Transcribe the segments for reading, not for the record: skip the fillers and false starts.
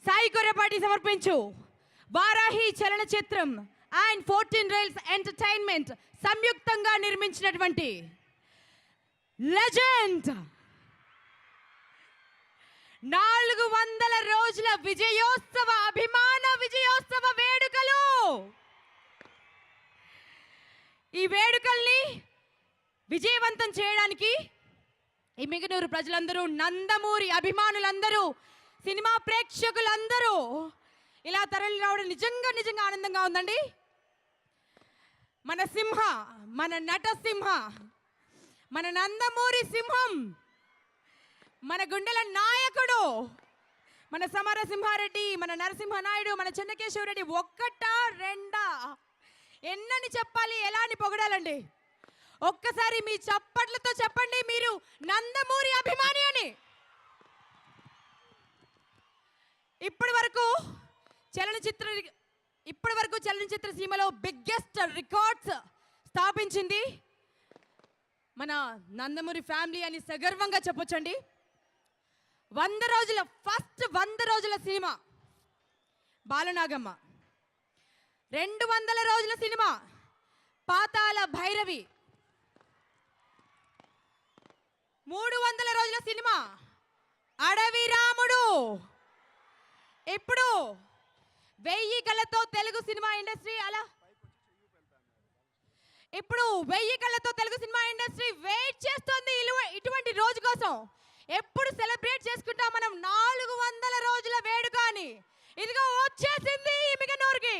సాయి కొరపాటి సమర్పించు Varahi చలనచిత్రం and 14 rails entertainment సంయుక్తంగా నిర్మించినటువంటి లెజెండ్ 400 రోజుల విజయోత్సవ అభిమాన విజయోత్సవ వేడుకలు. ఈ వేడుకల్ని విజయవంతం చేయడానికి ఎమ్మిగనూరు ప్రజలందరూ, నందమూరి అభిమానులందరూ, సినిమా ప్రేక్షకులందరూ ఇలా తరలి రావడం నిజంగా ఆనందంగా ఉందండి. మన సింహ, మన నట సింహ, మన నందమూరి సింహం, మన గుండెల నాయకుడు, మన సమరసింహారెడ్డి, మన నరసింహనాయుడు, మన చెన్నకేశవరెడ్డి ఒక్కటా రెండా ఎన్నని చెప్పాలి, ఎలా అని పొగడాలండి? ఒక్కసారి మీ చప్పట్లతో చెప్పండి మీరు నందమూరి అభిమాని అని. ఇప్పటి వరకు చలనచిత్ర సీమలో బిగ్గెస్ట్ రికార్డ్స్ స్థాపించింది మన నందమూరి ఫ్యామిలీ అని సగర్వంగా చెప్పొచ్చండి. 100 రోజుల సినిమా బాలనాగమ్మ, 200 రోజుల సినిమా పాతాళ భైరవి, 300 రోజుల సినిమా అడవి రాముడు, ఇప్పుడు 1000 కళ్ళతో తెలుగు సినిమా ఇండస్ట్రీ వెయిట్ చేస్తుంది ఇటువంటి రోజు కోసం. ఎప్పుడు సెలబ్రేట్ చేసుకుంటాం మనం 400 రోజుల వేడుక అని. ఇదిగో వచ్చేసింది ఎమ్మిగనూరుకి.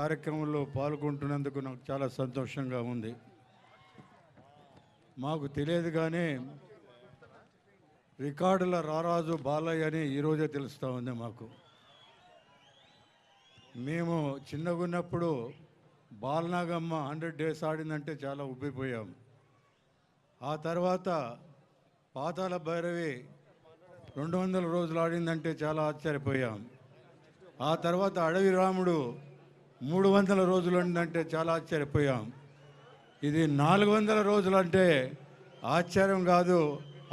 కార్యక్రమంలో పాల్గొంటున్నందుకు నాకు చాలా సంతోషంగా ఉంది. మాకు తెలియదు కానీ రికార్డుల రారాజు బాలయ్య అని ఈరోజే తెలుస్తూ ఉంది మాకు. మేము చిన్నగా ఉన్నప్పుడు బాలనాగమ్మ 100 days ఆడిందంటే చాలా ఉబ్బిపోయాం. ఆ తర్వాత పాతాళ భైరవి 200 రోజులు ఆడిందంటే చాలా ఆశ్చర్యపోయాం. ఆ తర్వాత అడవి రాముడు 300 రోజులు అంటే చాలా ఆశ్చర్యపోయాం. ఇది 400 రోజులు అంటే ఆశ్చర్యం కాదు,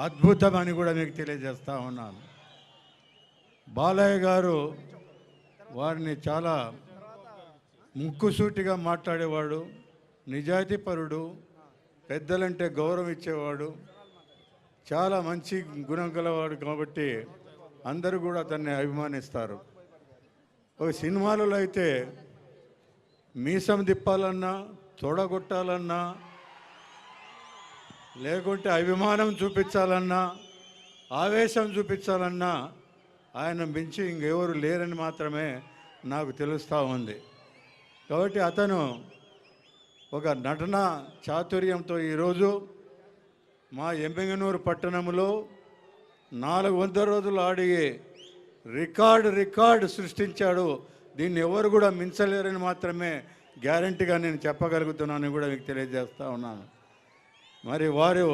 అద్భుతం అని కూడా మీకు తెలియజేస్తా ఉన్నాను. బాలయ్య గారు వారిని చాలా ముక్కుసూటిగా మాట్లాడేవాడు, నిజాయితీపరుడు, పెద్దలంటే గౌరవం ఇచ్చేవాడు, చాలా మంచి గుణం గలవాడు. కాబట్టి అందరూ కూడా అతన్ని అభిమానిస్తారు. ఒక సినిమాలలో అయితే మీసం తిప్పాలన్నా, తొడగొట్టాలన్నా, లేకుంటే అభిమానం చూపించాలన్నా, ఆవేశం చూపించాలన్నా ఆయన మించి ఇంకెవరు లేరని మాత్రమే నాకు తెలుస్తూ ఉంది. కాబట్టి అతను ఒక నటన చాతుర్యంతో ఈరోజు మా ఎమ్మిగనూరు పట్టణంలో 400 రోజులు ఆడి రికార్డు సృష్టించాడు. దీన్ని ఎవరు కూడా మించలేరని మాత్రమే గ్యారంటీగా నేను చెప్పగలుగుతున్నానని కూడా మీకు తెలియజేస్తూ ఉన్నాను. మరి వారు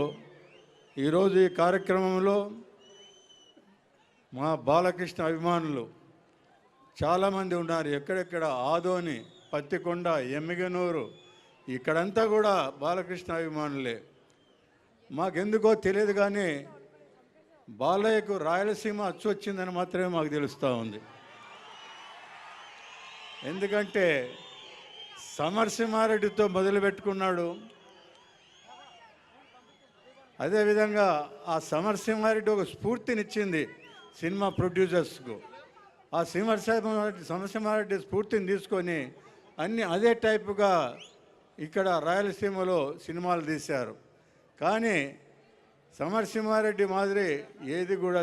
ఈరోజు ఈ కార్యక్రమంలో మా బాలకృష్ణ అభిమానులు చాలామంది ఉన్నారు. ఎక్కడెక్కడ ఆదోని, పత్తికొండ, ఎమ్మిగనూరు ఇక్కడంతా కూడా బాలకృష్ణ అభిమానులే. మాకెందుకో తెలియదు కానీ బాలయ్యకు రాయలసీమ అచ్చు వచ్చిందని మాత్రమే మాకు తెలుస్తూ ఉంది. ఎందుకంటే సమరసింహారెడ్డితో మొదలుపెట్టుకున్నాడు. అదేవిధంగా ఆ సమరసింహారెడ్డి ఒక స్ఫూర్తినిచ్చింది సినిమా ప్రొడ్యూసర్స్కు. ఆ సమరసింహారెడ్డి స్ఫూర్తిని తీసుకొని అన్నీ అదే టైపుగా ఇక్కడ రాయలసీమలో సినిమాలు తీశారు. కానీ సమరసింహారెడ్డి మాదిరి ఏది కూడా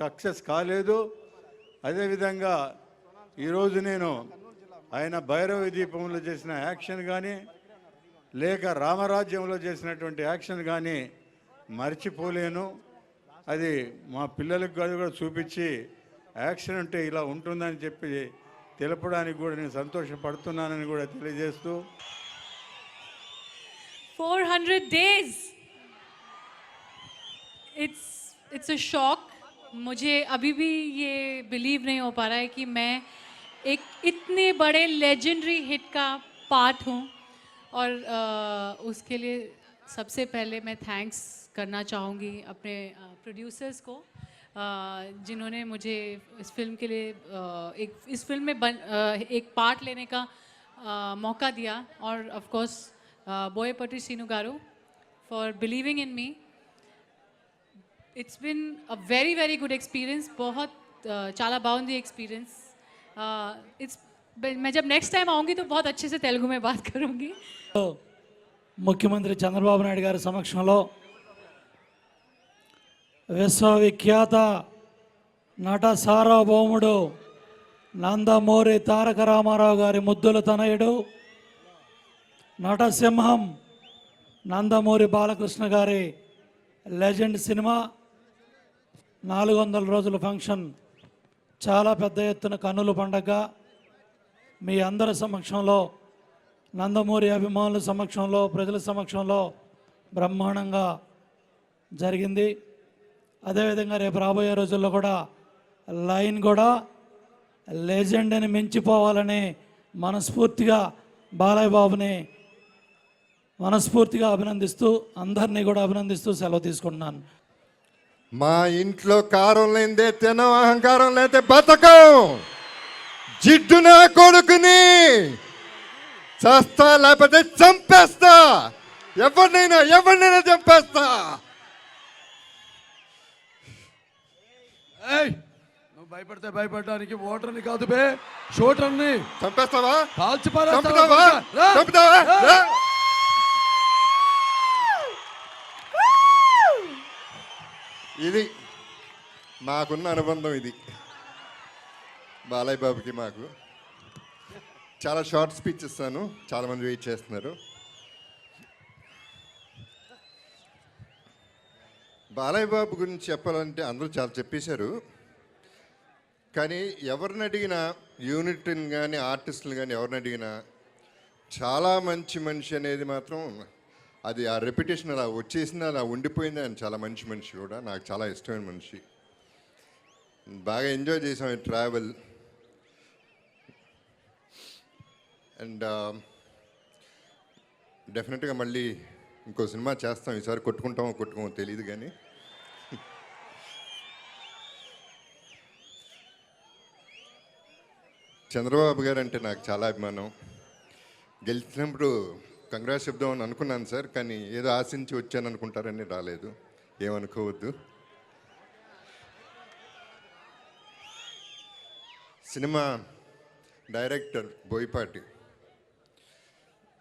సక్సెస్ కాలేదు. అదేవిధంగా ఈరోజు నేను ఆయన భైరవ దీపంలో చేసిన యాక్షన్ కానీ లేక రామరాజ్యంలో చేసినటువంటి యాక్షన్ కానీ మర్చిపోలేను. అది మా పిల్లలకు కూడా చూపించి యాక్షన్ అంటే ఇలా ఉంటుందని చెప్పి తెలపడానికి కూడా నేను సంతోషపడుతున్నానని కూడా తెలియజేస్తూ 400 days. It's a shock. मुझे अभी भी ये बिलीव नहीं हो पा रहा है कि मैं एक इतने बड़े लेजेंडरी हिट का पार्ट हूँ और उसके लिए सबसे पहले मैं थैंक्स करना चाहूँगी अपने प्रोड्यूसर्स को जिन्होंने मुझे इस फिल्म के लिए इस फिल्म में एक पार्ट लेने का मौका दिया और of course Boyapati Seenu garu for believing in me. It's been a very good experience. बहुत चाला बाउंदी एक्सपीरियंस. मैं जब नेक्स्ट टाइम आऊँगी तो बहुत अच्छे से तेलुगु में बात करूँगी. ముఖ్యమంత్రి చంద్రబాబు నాయుడు గారి సమక్షంలో విశ్వవిఖ్యాత నట సార్వభౌముడు నందమూరి తారక రామారావు గారి ముద్దుల తనయుడు నటసింహం నందమూరి బాలకృష్ణ గారి లెజెండ్ సినిమా 400 రోజుల ఫంక్షన్ చాలా పెద్ద ఎత్తున కన్నుల పండగ మీ అందరి సమక్షంలో నందమూరి అభిమానుల సమక్షంలో ప్రజల సమక్షంలో బ్రహ్మాండంగా జరిగింది. అదేవిధంగా రేపు రాబోయే రోజుల్లో కూడా లైన్ కూడా లెజెండ్ని మించిపోవాలని మనస్ఫూర్తిగా బాలయ్య బాబుని మనస్ఫూర్తిగా అభినందిస్తూ అందరినీ కూడా అభినందిస్తూ సెలవు తీసుకుంటున్నాను. మా ఇంట్లో కారం లేదే తినం, అహంకారం లేదే బతకం. జిడ్డు నా కొడుకుని చేస్తా లేకపోతే చంపేస్తా. ఎవరినైనా చంపేస్తా. నువ్వు భయపడితే భయపడడానికి ఓటర్ని కాదు బే, షూటర్ని చంపేస్తావా? కాల్చి చంపుతావా? చంపుతావా? రా. ఇది మాకున్న అనుబంధం. ఇది బాలయ్య బాబుకి మాకు చాలా షార్ట్ స్పీచ్ ఇస్తాను. చాలామంది వెయిట్ చేస్తున్నారు. బాలయ్య బాబు గురించి చెప్పాలంటే అందరూ చాలా చెప్పేశారు. కానీ ఎవరిని అడిగినా, యూనిట్ని కానీ ఆర్టిస్టులు కానీ ఎవరిని అడిగినా చాలా మంచి మనిషి అనేది మాత్రం అది ఆ రెప్యుటేషన్ అలా వచ్చేసింది, అలా ఉండిపోయింది. ఆయన చాలా మంచి మనిషి కూడా, నాకు చాలా ఇష్టమైన మనిషి. బాగా ఎంజాయ్ చేసాం ఈ ట్రావెల్. అండ్ డెఫినెట్గా మళ్ళీ ఇంకో సినిమా చేస్తాం. ఈసారి కొట్టుకోమో తెలియదు కానీ చంద్రబాబు గారు అంటే నాకు చాలా అభిమానం. గెలిచినప్పుడు కంగ్రాట్స్ చెప్దామని అనుకున్నాను సార్, కానీ ఏదో ఆశించి వచ్చాను అనుకుంటారని రాలేదు, ఏమనుకోవద్దు. సినిమా డైరెక్టర్ బోయపాటి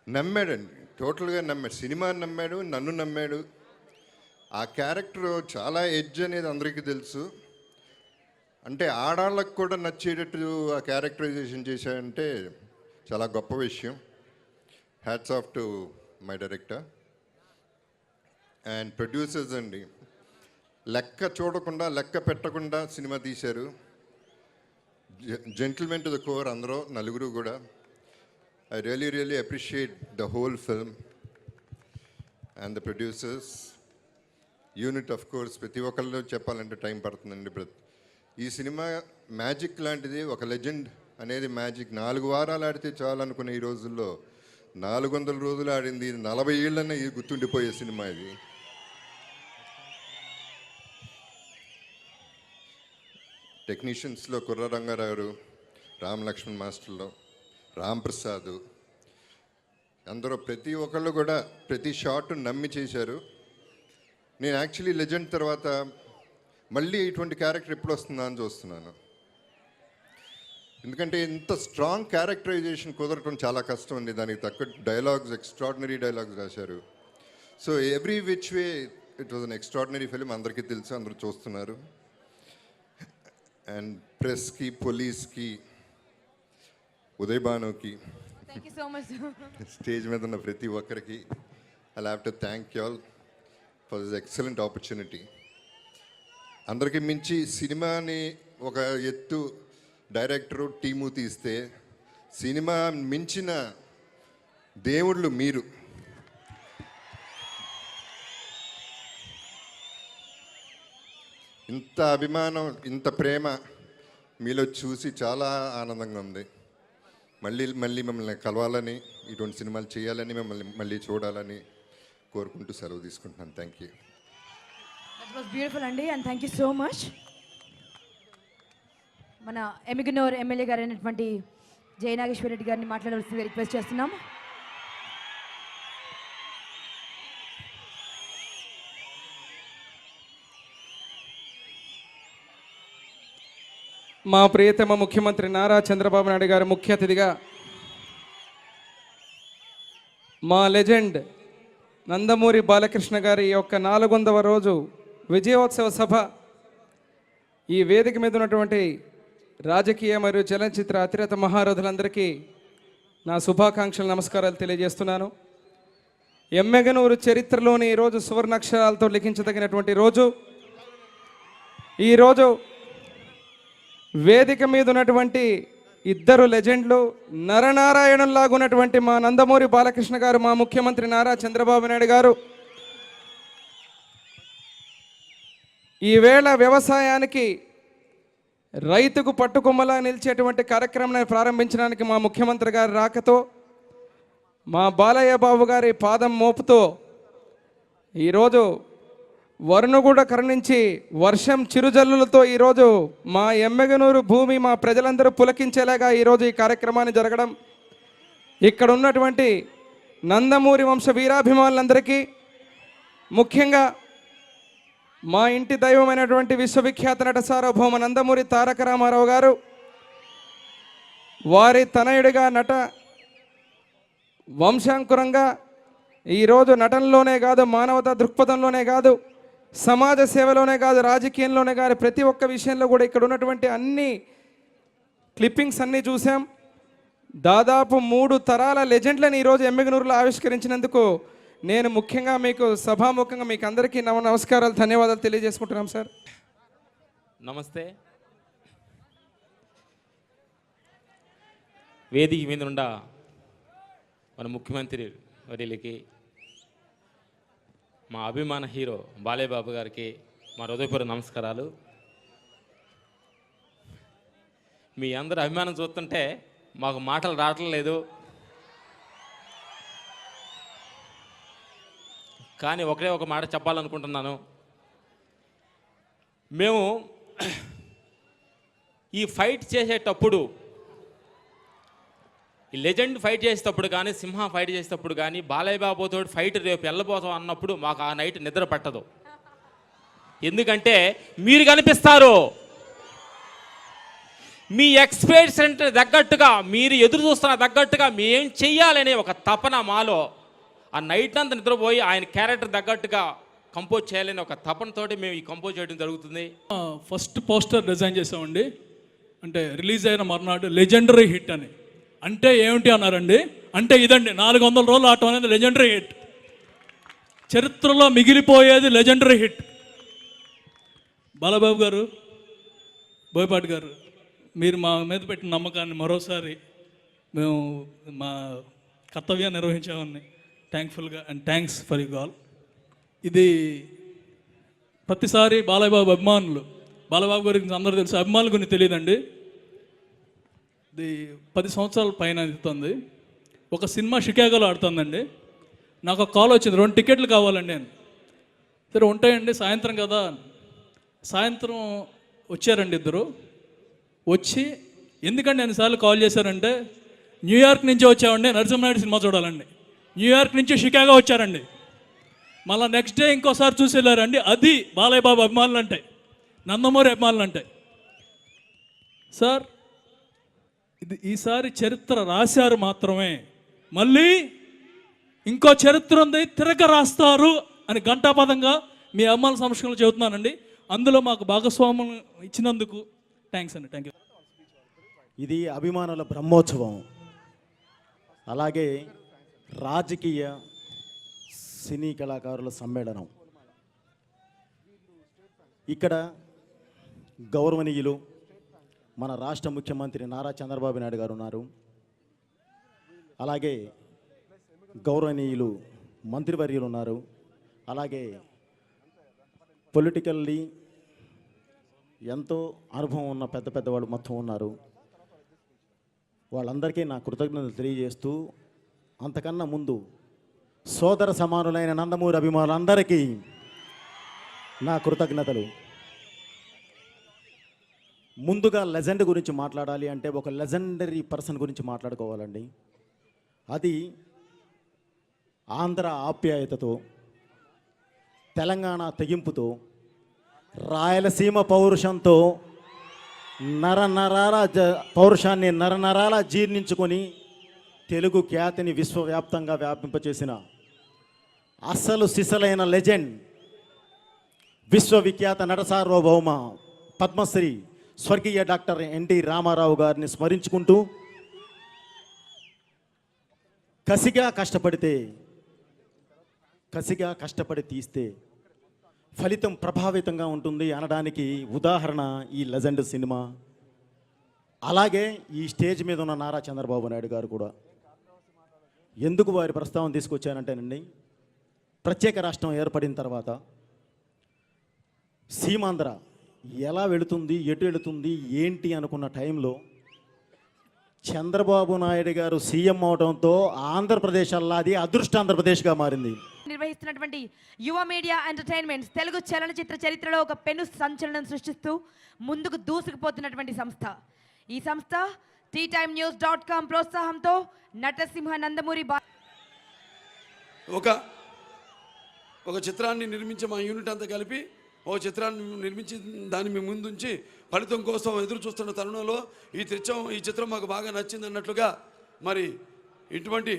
నమ్మాడండి, టోటల్గా నమ్మాడు. సినిమాని నమ్మాడు, నన్ను నమ్మాడు. ఆ క్యారెక్టర్ చాలా ఎడ్జ్ అనేది అందరికీ తెలుసు. అంటే ఆడాళ్ళకు కూడా నచ్చేటట్టు ఆ క్యారెక్టరైజేషన్ చేశాడంటే చాలా గొప్ప విషయం. Hats off to my director and producers అండి. లెక్క చూడకుండా, లెక్క పెట్టకుండా సినిమా తీశారు. జెంటిల్మెన్ టు ద కోర్ అందరూ, నలుగురు కూడా. I really appreciate the whole film and the producers. Unit of course, ప్రతి ఒక్కళ్ళు చెప్పాలంటే టైం పడుతుందండి. ఈ సినిమా మ్యాజిక్ లాంటిది. ఒక లెజెండ్ అనేది మ్యాజిక్. 4 వారాలు ఆడితే చాలు అనుకునే ఈ రోజుల్లో 400 రోజులు ఆడింది. 40 ఏళ్ళనే ఇది గుర్తుండిపోయే సినిమా ఇది. టెక్నీషియన్స్లో కుర్ర రంగారావు, రామ్ లక్ష్మణ్ మాస్టర్లో రామ్ ప్రసాద్, అందరూ ప్రతి ఒక్కళ్ళు కూడా ప్రతి షాట్ నమ్మి చేశారు. నేను యాక్చువల్లీ లెజెండ్ తర్వాత మళ్ళీ ఇటువంటి క్యారెక్టర్ ఎప్పుడు వస్తుందా అని చూస్తున్నాను. ఎందుకంటే ఇంత స్ట్రాంగ్ క్యారెక్టరైజేషన్ కుదరటం చాలా కష్టం అండి. దానికి తగ్గ డైలాగ్స్, ఎక్స్ట్రాడినరీ డైలాగ్స్ రాశారు. So every which way it was an extraordinary film. అందరికీ తెలుసు, అందరూ చూస్తున్నారు. అండ్ ప్రెస్కి, పోలీస్కి, ఉదయ్ భానుకి, thank you so much. Stage మీద ఉన్న ప్రతి ఒక్కరికి I have to thank you all for this excellent opportunity. అందరికీ మించి సినిమాని ఒక ఎత్తు డైరెక్టరు టీము తీస్తే, సినిమా మించిన దేవుళ్ళు మీరు. ఇంత అభిమానం, ఇంత ప్రేమ మీలో చూసి చాలా ఆనందంగా ఉంది. మళ్ళీ మిమ్మల్ని కలవాలని, ఇటువంటి సినిమాలు చేయాలని, మిమ్మల్ని మళ్ళీ చూడాలని కోరుకుంటూ సెలవు తీసుకుంటున్నాను. Thank you. That was beautiful అండి, and thank you so much. మన ఎమ్మిగనూర్ ఎమ్మెల్యే గారు అయినటువంటి జయనాగేశ్వర రెడ్డి గారిని మాట్లాడవలసిందిగా రిక్వెస్ట్ చేస్తున్నాం. మా ప్రియతమ ముఖ్యమంత్రి నారా చంద్రబాబు నాయుడు గారు ముఖ్య అతిథిగా మా లెజెండ్ నందమూరి బాలకృష్ణ గారి యొక్క 400వ రోజు విజయోత్సవ సభ ఈ వేదిక మీద ఉన్నటువంటి రాజకీయ మరియు చలనచిత్ర అతిరథ మహారథులందరికీ నా శుభాకాంక్షలు, నమస్కారాలు తెలియజేస్తున్నాను. ఎమ్మెగనూరు చరిత్రలోని ఈరోజు సువర్ణాక్షరాలతో లిఖించదగినటువంటి రోజు. ఈరోజు వేదిక మీద ఉన్నటువంటి ఇద్దరు లెజెండ్లు, నరనారాయణుల్లాగా ఉన్నటువంటి మా నందమూరి బాలకృష్ణ గారు, మా ముఖ్యమంత్రి నారా చంద్రబాబు నాయుడు గారు ఈవేళ వ్యవసాయానికి, రైతుకు పట్టుకొమ్మలా నిలిచేటువంటి కార్యక్రమాన్ని ప్రారంభించడానికి మా ముఖ్యమంత్రి గారి రాకతో, మా బాలయ్య బాబు గారి పాదం మోపుతో ఈరోజు వరుణుగూడ కరుణించి వర్షం చిరుజల్లులతో ఈరోజు మా ఎమ్మెగనూరు భూమి, మా ప్రజలందరూ పులకించేలాగా ఈరోజు ఈ కార్యక్రమాన్ని జరగడం, ఇక్కడ ఉన్నటువంటి నందమూరి వంశ వీరాభిమానులందరికీ, ముఖ్యంగా మా ఇంటి దైవమైనటువంటి విశ్వవిఖ్యాత నట సార్వభౌమ నందమూరి తారక రామారావు గారు, వారి తనయుడిగా నట వంశాంకురంగా ఈరోజు నటనలోనే కాదు, మానవతా దృక్పథంలోనే కాదు, సమాజ సేవలోనే కాదు, రాజకీయంలోనే కాదు, ప్రతి ఒక్క విషయంలో కూడా ఇక్కడ ఉన్నటువంటి అన్ని క్లిప్పింగ్స్ అన్నీ చూసాం. దాదాపు 3 తరాల లెజెండ్లను ఈరోజు ఎమ్మెగనూరులో ఆవిష్కరించినందుకు నేను ముఖ్యంగా మీకు సభాముఖంగా మీకు అందరికీ నమస్కారాలు, ధన్యవాదాలు తెలియజేసుకుంటున్నాం సార్. నమస్తే. వేదిక మీద ఉన్న మన ముఖ్యమంత్రి వర్యులకి, మా అభిమాన హీరో బాలయ్య బాబు గారికి మా హృదయపూర్వక నమస్కారాలు. మీ అందరి అభిమానం చూస్తుంటే మాకు మాటలు రావటం లేదు, కానీ ఒకే ఒక మాట చెప్పాలనుకుంటున్నాను. మేము ఈ ఫైట్ చేసేటప్పుడు, ఈ లెజెండ్ ఫైట్ చేసేటప్పుడు కానీ, సింహ ఫైట్ చేసేటప్పుడు కానీ, బాలయ్య బాబుతో ఫైట్ రేపు వెళ్ళబోతాం అన్నప్పుడు మాకు ఆ నైట్ నిద్ర పట్టదు. ఎందుకంటే మీరు కనిపిస్తారు, మీ ఎక్స్పెక్టేషన్ తగ్గట్టుగా, మీరు ఎదురు చూస్తున్న తగ్గట్టుగా మేం చెయ్యాలనే ఒక తపన మాలో, ఆ నైట్ అంతా నిద్రపోయి ఆయన క్యారెక్టర్ తగ్గట్టుగా కంపోజ్ చేయాలని ఒక తపనతోటి మేము ఈ కంపోజ్ చేయడం జరుగుతుంది. ఫస్ట్ పోస్టర్ డిజైన్ చేసామండి. అంటే రిలీజ్ అయిన మర్నాడు లెజెండరీ హిట్ అని. అంటే ఏమిటి అన్నారండి, అంటే ఇదండి 400 రోజులు ఆటం అనేది లెజెండరీ హిట్, చరిత్రలో మిగిలిపోయేది లెజెండరీ హిట్. బాలబాబు గారు, బోయపాటి గారు, మీరు మా మీద పెట్టిన నమ్మకాన్ని మరోసారి మేము మా కర్తవ్యాన్ని నిర్వహించామని థ్యాంక్ఫుల్గా and thanks for you all. ఇది ప్రతిసారి బాలయ్య బాబు అభిమానులు, బాలబాబు గారికి అందరూ తెలుసు, అభిమానుల గురించి తెలియదండి. ఇది 10 సంవత్సరాల పైన అవుతుంది. ఒక సినిమా షికాగోలో ఆడుతుందండి. నాకు ఒక కాల్ వచ్చింది, 2 టికెట్లు కావాలండి నేను. సరే ఉంటాయండి, సాయంత్రం కదా. సాయంత్రం వచ్చారండి ఇద్దరు. వచ్చి ఎందుకంటే ఎన్నిసార్లు కాల్ చేశారంటే, న్యూయార్క్ నుంచి వచ్చామండి నరసింహనాయుడు సినిమా చూడాలండి. న్యూయార్క్ నుంచి షికాగో వచ్చారండి. మళ్ళీ నెక్స్ట్ డే ఇంకోసారి చూసి వెళ్ళారండి. అది బాలయ్య బాబు అభిమానులు అంటే, నందమూరి అభిమానులు అంటే. సార్ ఇది ఈసారి చరిత్ర రాశారు మాత్రమే, మళ్ళీ ఇంకో చరిత్ర ఉంది, తిరగ రాస్తారు అని ఘంటాపదంగా మీ అమ్మాల సంరక్షణలో చెబుతున్నానండి. అందులో మాకు భాగస్వామ్యం ఇచ్చినందుకు థ్యాంక్స్ అండి. Thank you. ఇది అభిమానుల బ్రహ్మోత్సవం, అలాగే రాజకీయ సినీ కళాకారుల సమ్మేళనం. ఇక్కడ గౌరవనీయులు మన రాష్ట్ర ముఖ్యమంత్రి నారా చంద్రబాబు నాయుడు గారు ఉన్నారు. అలాగే గౌరవనీయులు మంత్రివర్యులు ఉన్నారు. అలాగే పొలిటికల్లీ ఎంతో అనుభవం ఉన్న పెద్ద పెద్దవాళ్ళు మొత్తం ఉన్నారు. వాళ్ళందరికీ నా కృతజ్ఞతలు తెలియజేస్తూ, అంతకన్నా ముందు సోదర సమానులైన నందమూరి అభిమానులందరికీ నా కృతజ్ఞతలు. ముందుగా లెజెండ్ గురించి మాట్లాడాలి అంటే ఒక లెజెండరీ పర్సన్ గురించి మాట్లాడుకోవాలండి. అది ఆంధ్ర ఆప్యాయతతో, తెలంగాణ తెగింపుతో, రాయలసీమ పౌరుషంతో, పౌరుషాన్ని నరనరాల జీర్ణించుకొని తెలుగు ఖ్యాతిని విశ్వవ్యాప్తంగా వ్యాపింపచేసిన అసలు సిసలైన లెజెండ్, విశ్వవిఖ్యాత నట సార్వభౌమ పద్మశ్రీ స్వర్గీయ డాక్టర్ ఎన్టీ రామారావు గారిని స్మరించుకుంటూ, కసిగా కష్టపడి తీస్తే ఫలితం ప్రభావితంగా ఉంటుంది అనడానికి ఉదాహరణ ఈ లెజెండ్ సినిమా. అలాగే ఈ స్టేజ్ మీద ఉన్న నారా చంద్రబాబు నాయుడు గారు కూడా. ఎందుకు వారి ప్రస్తావన తీసుకొచ్చానంటేనండి, ప్రత్యేక రాష్ట్రం ఏర్పడిన తర్వాత సీమాంధ్ర ఎలా వెళుతుంది, ఎటు వెళుతుంది, ఏంటి అనుకున్న టైంలో చంద్రబాబు నాయుడు గారు సీఎం అవడంతో ఆంధ్రప్రదేశ్ అల్లాది అదృష్ట ఆంధ్రప్రదేశ్గా మారింది. నిర్వహిస్తున్నటువంటి యువ మీడియా ఎంటర్టైన్మెంట్స్ తెలుగు చలనచిత్ర చరిత్రలో ఒక పెను సంచలనం సృష్టిస్తూ ముందుకు దూసుకుపోతున్నటువంటి సంస్థ. ఈ సంస్థ TTimenews.com ప్రోత్సాహంతో నటసింహ నందమూరి ఒక చిత్రాన్ని నిర్మించి మా యూనిట్ అంతా కలిపి ఓ చిత్రాన్ని నిర్మించి దాన్ని మేము ముందుంచి ఫలితం కోసం ఎదురు చూస్తున్న తరుణంలో ఈ చిత్రం మాకు బాగా నచ్చింది అన్నట్లుగా మరి ఇటువంటి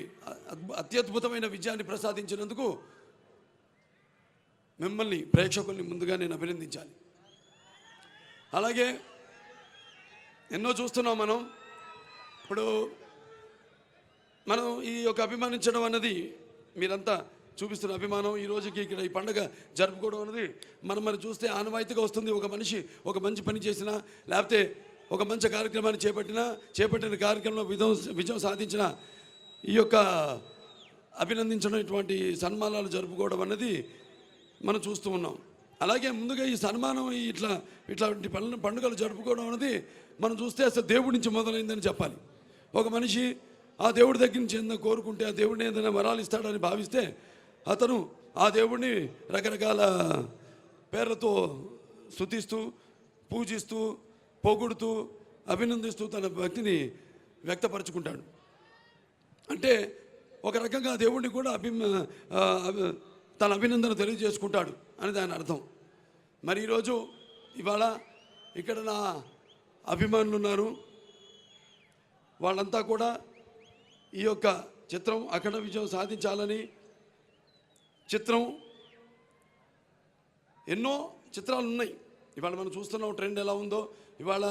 అత్యద్భుతమైన విజయాన్ని ప్రసాదించినందుకు మిమ్మల్ని ప్రేక్షకుల్ని ముందుగా నేను అభినందించాలి. అలాగే ఎన్నో చూస్తున్నాం మనం. ఇప్పుడు మనం ఈ యొక్క అభిమానించడం అన్నది మీరంతా చూపిస్తున్న అభిమానం, ఈ రోజుకి ఇక్కడ ఈ పండుగ జరుపుకోవడం అనేది మనం చూస్తే ఆనవాయితీగా వస్తుంది. ఒక మనిషి ఒక మంచి పని చేసినా, లేకపోతే ఒక మంచి కార్యక్రమాన్ని చేపట్టిన కార్యక్రమంలో విజయం సాధించిన ఈ యొక్క అభినందించడం, ఇటువంటి సన్మానాలు జరుపుకోవడం అనేది మనం చూస్తూ ఉన్నాం. అలాగే ముందుగా ఈ సన్మానం ఇట్లాంటి పండుగలు జరుపుకోవడం అనేది మనం చూస్తే అసలు దేవుడి నుంచి మొదలైందని చెప్పాలి. ఒక మనిషి ఆ దేవుడి దగ్గర నుంచి ఏదైనా కోరుకుంటే, ఆ దేవుడిని ఏదైనా వరాలు ఇస్తాడని భావిస్తే అతను ఆ దేవుడిని రకరకాల పేర్లతో స్తుతిస్తూ, పూజిస్తూ, పొగుడుతూ, అభినందిస్తూ తన భక్తిని వ్యక్తపరచుకుంటాడు. అంటే ఒక రకంగా దేవుడిని కూడా తన అభినందన తెలియజేసుకుంటాడు అని దాని అర్థం. మరి ఇవాళ ఇక్కడ నా అభిమానులు ఉన్నారు. వాళ్ళంతా కూడా ఈ యొక్క చిత్రం అఖండ విజయం సాధించాలని, చిత్రం ఎన్నో చిత్రాలు ఉన్నాయి. ఇవాళ మనం చూస్తున్నాం ట్రెండ్ ఎలా ఉందో. ఇవాళ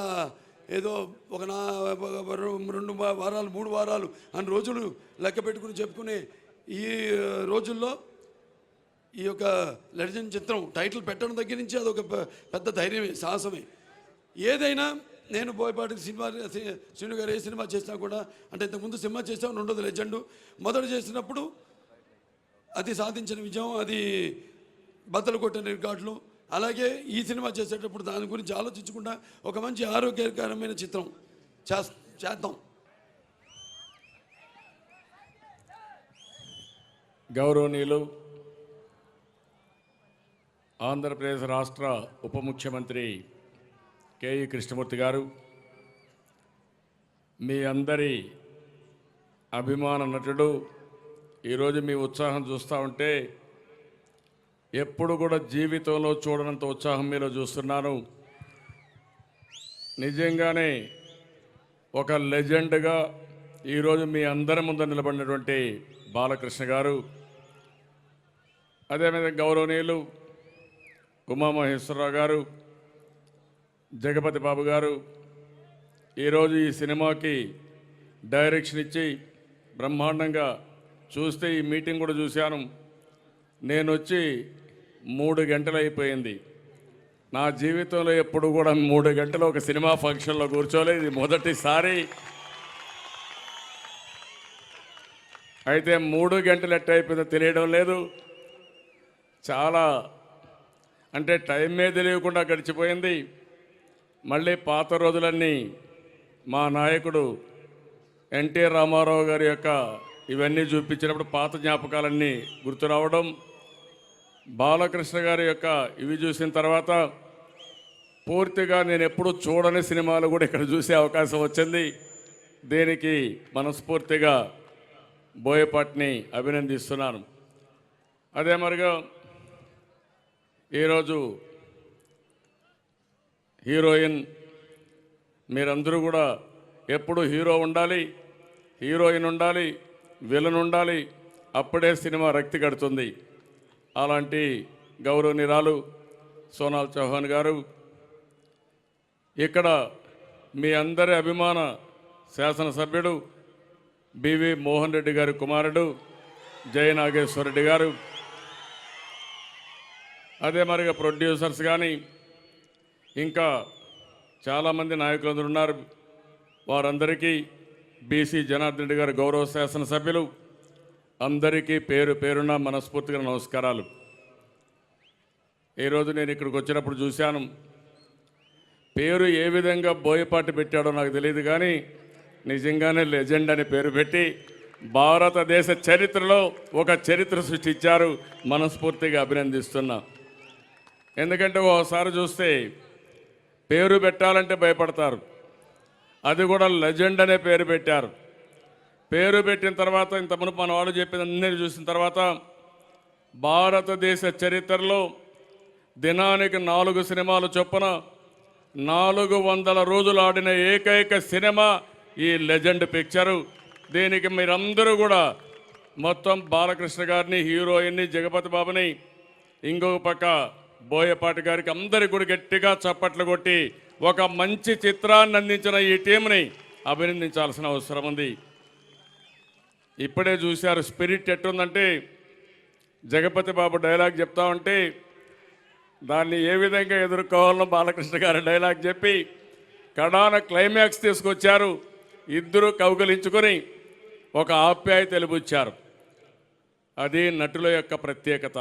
ఏదో ఒక 2 వారాలు 3 వారాలు అని రోజులు లెక్క పెట్టుకుని చెప్పుకునే ఈ రోజుల్లో ఈ యొక్క లెజెండ్ చిత్రం టైటిల్ పెట్టడం దగ్గర నుంచి అదొక పెద్ద ధైర్యమే, సాహసమే. ఏదైనా నేను బోయపాటి శ్రీను గారు ఏ సినిమా చేసినా కూడా, అంటే ఇంతకుముందు సినిమా చేసాం, 2వ లెజెండు మొదట చేసినప్పుడు అది సాధించిన విజయం, అది బద్దలు కొట్టిన రికార్డులు. అలాగే ఈ సినిమా చేసేటప్పుడు దాని గురించి ఆలోచించకుండా ఒక మంచి ఆరోగ్యకరమైన చిత్రం చేద్దాం. గౌరవనీయులు ఆంధ్రప్రదేశ్ రాష్ట్ర ఉప ముఖ్యమంత్రి కేఈ కృష్ణమూర్తి గారు, మీ అందరి అభిమాన నటుడు, ఈరోజు మీ ఉత్సాహం చూస్తూ ఉంటే ఎప్పుడు కూడా జీవితంలో చూడనంత ఉత్సాహం మీలో చూస్తున్నాను. నిజంగానే ఒక లెజెండ్గా ఈరోజు మీ అందరి ముందు నిలబడినటువంటి బాలకృష్ణ గారు, అదేవిధంగా గౌరవనీయులు ఉమామహేశ్వరరావు గారు, జగపతి బాబు గారు ఈరోజు ఈ సినిమాకి డైరెక్షన్ ఇచ్చి బ్రహ్మాండంగా చూస్తే ఈ మీటింగ్ కూడా చూశాను. నేను వచ్చి 3 గంటలు అయిపోయింది. నా జీవితంలో ఎప్పుడు కూడా 3 గంటలు ఒక సినిమా ఫంక్షన్లో కూర్చోలేదు, ఇది మొదటిసారి. అయితే 3 గంటలు ఎట్ట అయిపోయిందో తెలియడం లేదు. చాలా అంటే టైమే తెలియకుండా గడిచిపోయింది. మళ్ళీ పాత రోజులన్నీ మా నాయకుడు ఎన్టీ రామారావు గారి యొక్క ఇవన్నీ చూపించినప్పుడు పాత జ్ఞాపకాలన్నీ గుర్తు రావడం, బాలకృష్ణ గారి యొక్క ఇవి చూసిన తర్వాత పూర్తిగా నేను ఎప్పుడూ చూడని సినిమాలు కూడా ఇక్కడ చూసే అవకాశం వచ్చింది. దీనికి మనస్ఫూర్తిగా బోయపాటిని అభినందిస్తున్నాను. అదే మరిగా ఈరోజు హీరోయిన్ మీరందరూ కూడా ఎప్పుడు హీరో ఉండాలి, హీరోయిన్ ఉండాలి, విలన్ ఉండాలి, అప్పుడే సినిమా రక్తి కడుతుంది. అలాంటి గౌరవనీయురాలు సోనాల్ చౌహాన్ గారు, ఇక్కడ మీ అందరి అభిమాన శాసనసభ్యుడు బివి మోహన్ రెడ్డి గారి కుమారుడు జయ నాగేశ్వర రెడ్డి గారు, అదే మరిగా ప్రొడ్యూసర్స్ కానీ ఇంకా చాలామంది నాయకులందరూ ఉన్నారు. వారందరికీ బీసీ జనార్దన్ రెడ్డి గారు గౌరవ శాసనసభ్యులు అందరికీ పేరు పేరున మనస్ఫూర్తిగా నమస్కారాలు. ఈరోజు నేను ఇక్కడికి వచ్చినప్పుడు చూశాను, పేరు ఏ విధంగా బోయపాటి పెట్టాడో నాకు తెలియదు కానీ నిజంగానే లెజెండ్ అని పేరు పెట్టి భారతదేశ చరిత్రలో ఒక చరిత్ర సృష్టించారు. మనస్ఫూర్తిగా అభినందిస్తున్నా. ఎందుకంటే ఒకసారి చూస్తే పేరు పెట్టాలంటే భయపడతారు, అది కూడా లెజెండ్ అనే పేరు పెట్టారు. పేరు పెట్టిన తర్వాత ఇంత మునుపు మన వాళ్ళు చెప్పిన అన్నీ చూసిన తర్వాత భారతదేశ చరిత్రలో దినానికి 4 సినిమాలు చొప్పున 400 రోజులు ఆడిన ఏకైక సినిమా ఈ లెజెండ్ పిక్చరు. దీనికి మీరందరూ కూడా మొత్తం బాలకృష్ణ గారిని, హీరోయిన్ని, జగపతి బాబుని, ఇంకొక పక్క బోయపాటి గారికి అందరికీ కూడా గట్టిగా చప్పట్లు కొట్టి ఒక మంచి చిత్రాన్ని అందించిన ఈ టీంని అభినందించాల్సిన అవసరం ఉంది. ఇప్పుడే చూశారు స్పిరిట్ ఎట్టుందంటే, జగపతి బాబు డైలాగ్ చెప్తా ఉంటే దాన్ని ఏ విధంగా ఎదుర్కోవాలో బాలకృష్ణ గారి డైలాగ్ చెప్పి కడాన క్లైమాక్స్ తీసుకొచ్చారు. ఇద్దరు కౌగిలించుకొని ఒక ఆప్యాయత తెలుపుచ్చారు. అది నటుల యొక్క ప్రత్యేకత.